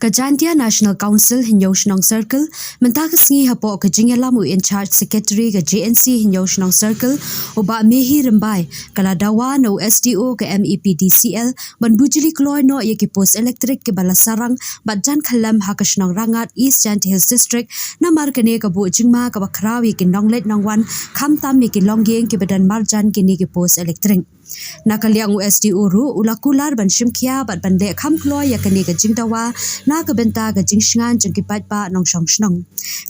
Kajantia National Council Hinyo Shnong Circle, mentaka sngi hapo ke jingelamu in charge secretary ke JNC Hinyo Shnong Circle, oba mehi rembai, kala dawa no SDO ke MEPDCL, ban bujli kloy no ye ki post elektrik ke bala sarang, bat jan khalam ha ke Shnong Rangad East Jant Hills District, na markane ke bu jingma ke bakraw ye ki nonglet nongwan, kham tam ye ki longgeng ke badan marjan ke ni ke post elektrik. Nakaliang USDO ru ulakular ban shimkhia bat ban le kham kloy ya kani ke jingdawa na ke benta ke jingshngan jeng ki paidbah shnong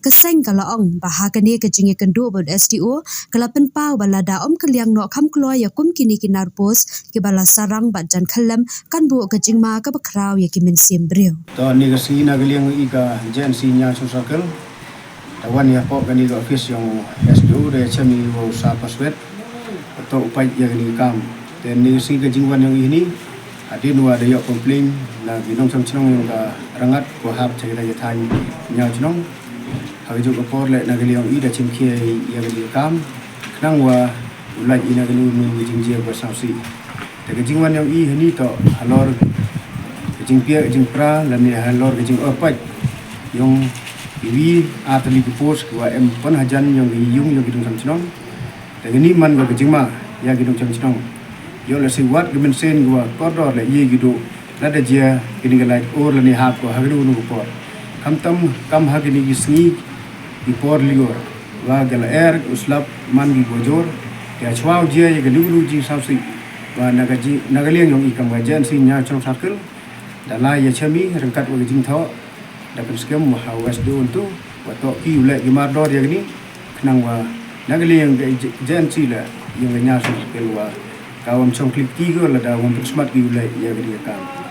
ke seng kala ong bah kani ke jingi kendu ban SDO kala penpau balada kaliang no kham kloy ya kum kini ki narpos ke bala sarang bat jan khalam kan bu ke jingma ke bakraw ya ki mensim riew to ni ke si nakaliang ika JNC nya circle tawan ya pok kani ke office yang SDO de chami wo sa paswet atau upaya yang dikam dan ni sing kejingwan yang ini ada dua ada yang komplain na ginong shnong yang ka rangat ko hab cerita jatan nya shnong hari juga por le na galiong ida chimkhie yang dikam knang wa ulai ina gelu nu jingjia ko sausi te kejingwan yang ini to halor kejingpia kejingpra lan ni halor kejing opat yang iwi atli pos ko em pon hajan yang yung yang ginong shnong ini man gua kejingma ya gitu shnong yo la siwat gemen sen gua kordor le ye gitu nada dia kini galai or le ni hap ko hagru nu por kam ha kini gisni di por lior wa gala air uslap man gi bojor ya chwao dia ye gelu ji sausi wa nagaliang yong ikam ga JNC nya chong circle dala ya chami rangkat wa jing tho da skem wa hawas do untuk wa to ki ule gi mardor ya gini knang wa nagaliang JNC la yang nya circle wa kawam chong klik ki go la da won smart gi ule ya gini kan